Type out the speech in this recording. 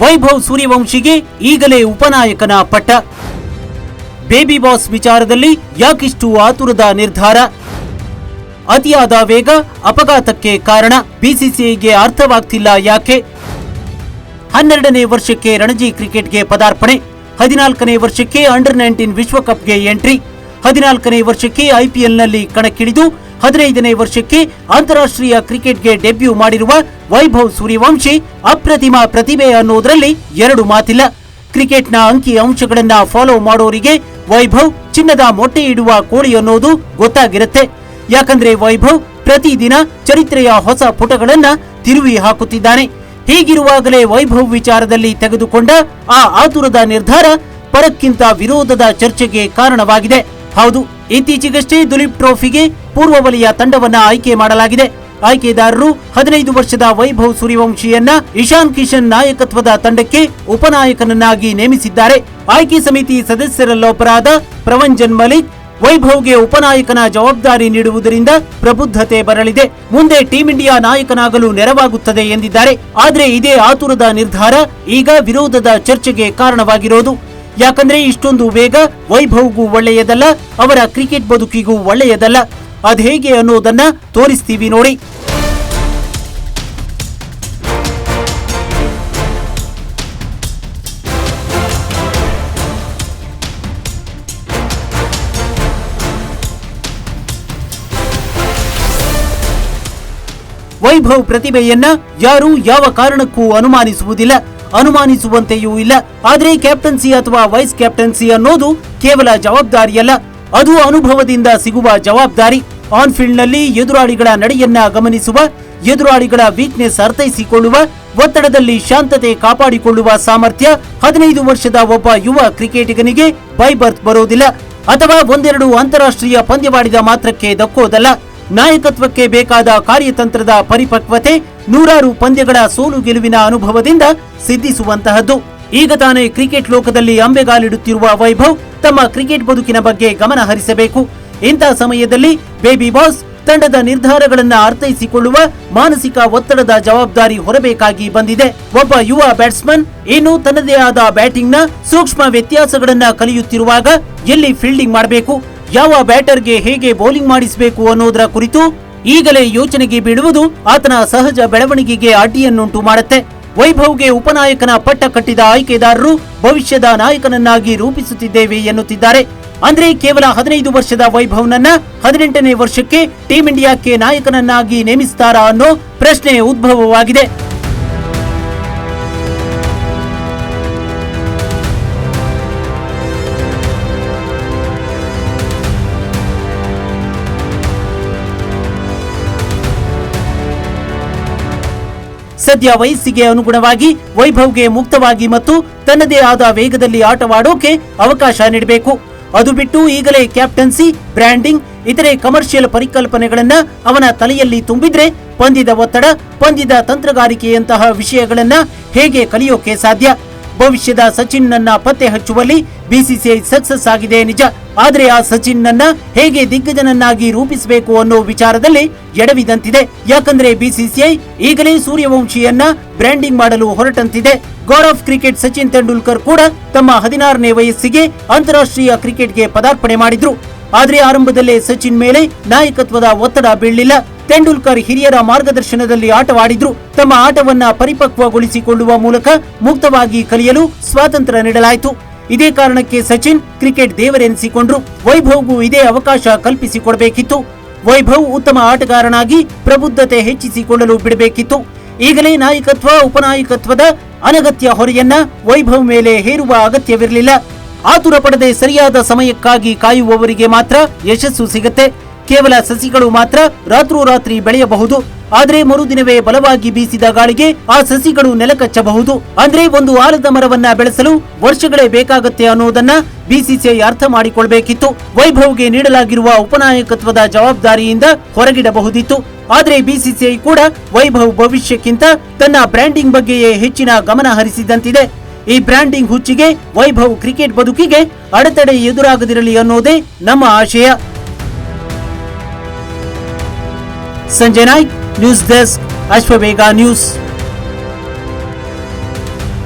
ವೈಭವ್ ಸೂರ್ಯವಂಶಿಗೆ ಈಗಲೇ ಉಪನಾಯಕನ ಪಟ್ಟ. Baby boss ವಿಚಾರದಲ್ಲಿ ಯಾಕಿಷ್ಟು ಆತುರದ ನಿರ್ಧಾರ? ಅತಿಯಾದ ವೇಗ ಅಪಘಾತಕ್ಕೆ ಕಾರಣ, ಬಿಸಿಸಿಐಗೆ ಅರ್ಥವಾಗ್ತಿಲ್ಲ ಯಾಕೆ? 12ನೇ ವರ್ಷಕ್ಕೆ ರಣಜಿ ಕ್ರಿಕೆಟ್ಗೆ ಪದಾರ್ಪಣೆ, 14ನೇ ವರ್ಷಕ್ಕೆ ಅಂಡರ್-19 ವಿಶ್ವಕಪ್ಗೆ ಎಂಟ್ರಿ, 14ನೇ ವರ್ಷಕ್ಕೆ ಐಪಿಎಲ್ನಲ್ಲಿ ಕಣಕ್ಕಿಳಿದು 15ನೇ ವರ್ಷಕ್ಕೆ ಅಂತಾರಾಷ್ಟ್ರೀಯ ಕ್ರಿಕೆಟ್ಗೆ ಡೆಬ್ಯೂ ಮಾಡಿರುವ ವೈಭವ್ ಸೂರ್ಯವಂಶಿ ಅಪ್ರತಿಮ ಪ್ರತಿಭೆ ಅನ್ನೋದ್ರಲ್ಲಿ ಎರಡು ಮಾತಿಲ್ಲ. ಕ್ರಿಕೆಟ್ನ ಅಂಕಿ ಅಂಶಗಳನ್ನ ಫಾಲೋ ಮಾಡೋರಿಗೆ ವೈಭವ್ ಚಿನ್ನದ ಮೊಟ್ಟೆ ಇಡುವ ಕೋಳಿ ಅನ್ನೋದು ಗೊತ್ತಾಗಿರುತ್ತೆ. ಯಾಕಂದ್ರೆ ವೈಭವ್ ಪ್ರತಿದಿನ ಚರಿತ್ರೆಯ ಹೊಸ ಪುಟಗಳನ್ನ ತಿರುವಿ ಹಾಕುತ್ತಿದ್ದಾನೆ. ಹೀಗಿರುವಾಗಲೇ ವೈಭವ್ ವಿಚಾರದಲ್ಲಿ ತೆಗೆದುಕೊಂಡ ಆ ಆತುರದ ನಿರ್ಧಾರ ಪರಕ್ಕಿಂತ ವಿರೋಧದ ಚರ್ಚೆಗೆ ಕಾರಣವಾಗಿದೆ. ಹೌದು, ಇತ್ತೀಚೆಗಷ್ಟೇ ದುಲೀಪ್ ಟ್ರೋಫಿಗೆ ಪೂರ್ವ ವಲಯ ತಂಡವನ್ನ ಆಯ್ಕೆ ಮಾಡಲಾಗಿದೆ. ಆಯ್ಕೆದಾರರು 15 ವರ್ಷದ ವೈಭವ್ ಸೂರ್ಯವಂಶಿಯನ್ನ ಇಶಾನ್ ಕಿಶನ್ ನಾಯಕತ್ವದ ತಂಡಕ್ಕೆ ಉಪನಾಯಕನನ್ನಾಗಿ ನೇಮಿಸಿದ್ದಾರೆ. ಆಯ್ಕೆ ಸಮಿತಿ ಸದಸ್ಯರಲ್ಲೊಬ್ಬರಾದ ಪ್ರವಂಜನ್ ಮಲಿಕ್ ವೈಭವ್ಗೆ ಉಪನಾಯಕನ ಜವಾಬ್ದಾರಿ ನೀಡುವುದರಿಂದ ಪ್ರಬುದ್ಧತೆ ಬರಲಿದೆ, ಮುಂದೆ ಟೀಂ ಇಂಡಿಯಾ ನಾಯಕನಾಗಲು ನೆರವಾಗುತ್ತದೆ ಎಂದಿದ್ದಾರೆ. ಆದರೆ ಇದೇ ಆತುರದ ನಿರ್ಧಾರ ಈಗ ವಿರೋಧದ ಚರ್ಚೆಗೆ ಕಾರಣವಾಗಿರೋದು. ಯಾಕಂದ್ರೆ ಇಷ್ಟೊಂದು ವೇಗ ವೈಭವ್ಗೂ ಒಳ್ಳೆಯದಲ್ಲ, ಅವರ ಕ್ರಿಕೆಟ್ ಬದುಕಿಗೂ ಒಳ್ಳೆಯದಲ್ಲ. ಅದೇಗೆ ಅನ್ನೋದನ್ನ ತೋರಿಸ್ತೀವಿ ನೋಡಿ. ವೈಭವ್ ಪ್ರತಿಭೆಯನ್ನ ಯಾರು ಯಾವ ಕಾರಣಕ್ಕೂ ಅನುಮಾನಿಸುವುದಿಲ್ಲ, ಅನುಮಾನಿಸುವಂತೆಯೂ ಇಲ್ಲ. ಆದರೆ ಕ್ಯಾಪ್ಟನ್ಸಿ ಅಥವಾ ವೈಸ್ ಕ್ಯಾಪ್ಟನ್ಸಿ ಅನ್ನೋದು ಕೇವಲ ಜವಾಬ್ದಾರಿಯಲ್ಲ, ಅದು ಅನುಭವದಿಂದ ಸಿಗುವ ಜವಾಬ್ದಾರಿ. ಆನ್ ಫೀಲ್ಡ್ ನಲ್ಲಿ ಎದುರಾಳಿಗಳ ನಡೆಯನ್ನ ಗಮನಿಸುವ, ಎದುರಾಳಿಗಳ ವೀಕ್ನೆಸ್ ಅರ್ಥೈಸಿಕೊಳ್ಳುವ, ಒತ್ತಡದಲ್ಲಿ ಶಾಂತತೆ ಕಾಪಾಡಿಕೊಳ್ಳುವ ಸಾಮರ್ಥ್ಯ 15 ವರ್ಷದ ಒಬ್ಬ ಯುವ ಕ್ರಿಕೆಟಿಗನಿಗೆ ಬೈ ಬರ್ತ್ ಬರೋದಿಲ್ಲ, ಅಥವಾ ಒಂದೆರಡು ಅಂತಾರಾಷ್ಟ್ರೀಯ ಪಂದ್ಯವಾಡಿದ ಮಾತ್ರಕ್ಕೆ ದಕ್ಕೋದಲ್ಲ. ನಾಯಕತ್ವಕ್ಕೆ ಬೇಕಾದ ಕಾರ್ಯತಂತ್ರದ ಪರಿಪಕ್ವತೆ ನೂರಾರು ಪಂದ್ಯಗಳ ಸೋಲು ಗೆಲುವಿನ ಅನುಭವದಿಂದ ಸಿದ್ಧಿಸುವಂತಹದ್ದು. ಈಗ ತಾನೇ ಕ್ರಿಕೆಟ್ ಲೋಕದಲ್ಲಿ ಅಂಬೆಗಾಲಿಡುತ್ತಿರುವ ವೈಭವ್ ತಮ್ಮ ಕ್ರಿಕೆಟ್ ಬದುಕಿನ ಬಗ್ಗೆ ಗಮನ ಹರಿಸಬೇಕು. ಇಂಥ ಸಮಯದಲ್ಲಿ ಬೇಬಿ ಬಾಸ್ ತಂಡದ ನಿರ್ಧಾರಗಳನ್ನ ಅರ್ಥೈಸಿಕೊಳ್ಳುವ ಮಾನಸಿಕ ಒತ್ತಡದ ಜವಾಬ್ದಾರಿ ಹೊರಬೇಕಾಗಿ ಬಂದಿದೆ. ಒಬ್ಬ ಯುವ ಬ್ಯಾಟ್ಸ್ಮನ್ ಇನ್ನು ತನ್ನದೇ ಆದ ಬ್ಯಾಟಿಂಗ್ನ ಸೂಕ್ಷ್ಮ ವ್ಯತ್ಯಾಸಗಳನ್ನ ಕಲಿಯುತ್ತಿರುವಾಗ ಎಲ್ಲಿ ಫೀಲ್ಡಿಂಗ್ ಮಾಡಬೇಕು, ಯಾವ ಬ್ಯಾಟರ್ಗೆ ಹೇಗೆ ಬೌಲಿಂಗ್ ಮಾಡಿಸಬೇಕು ಅನ್ನೋದರ ಕುರಿತು ಈಗಲೇ ಯೋಚನೆಗೆ ಬೀಳುವುದು ಆತನ ಸಹಜ ಬೆಳವಣಿಗೆಗೆ ಅಡ್ಡಿಯನ್ನುಂಟು ಮಾಡುತ್ತೆ. ವೈಭವ್ಗೆ ಉಪನಾಯಕನ ಪಟ್ಟ ಕಟ್ಟಿದ ಆಯ್ಕೆದಾರರು ಭವಿಷ್ಯದ ನಾಯಕನನ್ನಾಗಿ ರೂಪಿಸುತ್ತಿದ್ದೇವೆ ಎನ್ನುತ್ತಿದ್ದಾರೆ. ಅಂದ್ರೆ ಕೇವಲ 15 ವರ್ಷದ ವೈಭವ್ನನ್ನ 18ನೇ ವರ್ಷಕ್ಕೆ ಟೀಂ ಇಂಡಿಯಾಕ್ಕೆ ನಾಯಕನನ್ನಾಗಿ ನೇಮಿಸ್ತಾರಾ ಅನ್ನೋ ಪ್ರಶ್ನೆ ಉದ್ಭವವಾಗಿದೆ. ಸದ್ಯ ವಯಸ್ಸಿಗೆ ಅನುಗುಣವಾಗಿ ವೈಭವ್ಗೆ ಮುಕ್ತವಾಗಿ ಮತ್ತು ತನ್ನದೇ ಆದ ವೇಗದಲ್ಲಿ ಆಟವಾಡೋಕೆ ಅವಕಾಶ ನೀಡಬೇಕು. ಅದು ಬಿಟ್ಟು ಈಗಲೇ ಕ್ಯಾಪ್ಟನ್ಸಿ, ಬ್ರ್ಯಾಂಡಿಂಗ್, ಇತರೆ ಕಮರ್ಷಿಯಲ್ ಪರಿಕಲ್ಪನೆಗಳನ್ನ ಅವನ ತಲೆಯಲ್ಲಿ ತುಂಬಿದ್ರೆ ಪಂದ್ಯದ ಒತ್ತಡ, ಪಂದ್ಯದ ತಂತ್ರಗಾರಿಕೆಯಂತಹ ವಿಷಯಗಳನ್ನ ಹೇಗೆ ಕಲಿಯೋಕೆ ಸಾಧ್ಯ? ಭವಿಷ್ಯದ ಸಚಿನ್ ನನ್ನ ಪತ್ತೆ ಹಚ್ಚುವಲ್ಲಿ ಬಿಸಿಸಿಐ ಸಕ್ಸಸ್ ಆಗಿದೆ ನಿಜ, ಆದರೆ ಆ ಸಚಿನ್ ನನ್ನ ಹೇಗೆ ದಿಗ್ಗಜನನ್ನಾಗಿ ರೂಪಿಸಬೇಕು ಅನ್ನೋ ವಿಚಾರದಲ್ಲಿ ಎಡವಿದಂತಿದೆ. ಯಾಕಂದ್ರೆ ಬಿಸಿಸಿಐ ಈಗಲೇ ಸೂರ್ಯವಂಶಿಯನ್ನ ಬ್ರ್ಯಾಂಡಿಂಗ್ ಮಾಡಲು ಹೊರಟಂತಿದೆ. God of cricket Sachin Tendulkar ಕೂಡ ತಮ್ಮ 16ನೇ ವಯಸ್ಸಿಗೆ ಅಂತಾರಾಷ್ಟ್ರೀಯ ಕ್ರಿಕೆಟ್ಗೆ ಪದಾರ್ಪಣೆ ಮಾಡಿದ್ರು. ಆದ್ರೆ ಆರಂಭದಲ್ಲೇ ಸಚಿನ್ ಮೇಲೆ ನಾಯಕತ್ವದ ಒತ್ತಡ ಬೀಳಲಿಲ್ಲ. ತೆಂಡೂಲ್ಕರ್ ಹಿರಿಯರ ಮಾರ್ಗದರ್ಶನದಲ್ಲಿ ಆಟವಾಡಿದ್ರು. ತಮ್ಮ ಆಟವನ್ನ ಪರಿಪಕ್ವಗೊಳಿಸಿಕೊಳ್ಳುವ ಮೂಲಕ ಮುಕ್ತವಾಗಿ ಕಲಿಯಲು ಸ್ವಾತಂತ್ರ್ಯ ನೀಡಲಾಯಿತು. ಇದೇ ಕಾರಣಕ್ಕೆ ಸಚಿನ್ ಕ್ರಿಕೆಟ್ ದೇವರೆನಿಸಿಕೊಂಡ್ರು. ವೈಭವ್ಗೂ ಇದೇ ಅವಕಾಶ ಕಲ್ಪಿಸಿಕೊಡಬೇಕಿತ್ತು. ವೈಭವ್ ಉತ್ತಮ ಆಟಗಾರನಾಗಿ ಪ್ರಬುದ್ಧತೆ ಹೆಚ್ಚಿಸಿಕೊಳ್ಳಲು ಬಿಡಬೇಕಿತ್ತು. ಈಗಲೇ ನಾಯಕತ್ವ, ಉಪನಾಯಕತ್ವದ ಅನಗತ್ಯ ಹೊರೆಯನ್ನ ವೈಭವ್ ಮೇಲೆ ಹೇರುವ ಅಗತ್ಯವಿರಲಿಲ್ಲ. ಆತುರ ಪಡದೆ ಸರಿಯಾದ ಸಮಯಕ್ಕಾಗಿ ಕಾಯುವವರಿಗೆ ಮಾತ್ರ ಯಶಸ್ಸು ಸಿಗುತ್ತೆ. ಕೇವಲ ಸಸಿಗಳು ಮಾತ್ರ ರಾತ್ರೋರಾತ್ರಿ ಬೆಳೆಯಬಹುದು, ಆದ್ರೆ ಮರುದಿನವೇ ಬಲವಾಗಿ ಬೀಸಿದ ಗಾಳಿಗೆ ಆ ಸಸಿಗಳು ನೆಲಕಚ್ಚಬಹುದು. ಅಂದ್ರೆ ಒಂದು ಆಲದ ಮರವನ್ನ ಬೆಳೆಸಲು ವರ್ಷಗಳೇ ಬೇಕಾಗತ್ತೆ ಅನ್ನೋದನ್ನ ಬಿಸಿಸಿಐ ಅರ್ಥ ಮಾಡಿಕೊಳ್ಬೇಕಿತ್ತು. ವೈಭವ್ಗೆ ನೀಡಲಾಗಿರುವ ಉಪನಾಯಕತ್ವದ ಜವಾಬ್ದಾರಿಯಿಂದ ಹೊರಗಿಡಬಹುದಿತ್ತು. ಆದ್ರೆ ಬಿಸಿಸಿಐ ಕೂಡ ವೈಭವ್ ಭವಿಷ್ಯಕ್ಕಿಂತ ತನ್ನ ಬ್ರ್ಯಾಂಡಿಂಗ್ ಬಗ್ಗೆಯೇ ಹೆಚ್ಚಿನ ಗಮನ ಹರಿಸಿದಂತಿದೆ. ಈ ಬ್ರ್ಯಾಂಡಿಂಗ್ ಹುಚ್ಚಿಗೆ ವೈಭವ್ ಕ್ರಿಕೆಟ್ ಬದುಕಿಗೆ ಅಡೆತಡೆ ಎದುರಾಗದಿರಲಿ ಅನ್ನೋದೇ ನಮ್ಮ ಆಶಯ. Sanjay Naik, news desk, Ashwavega news.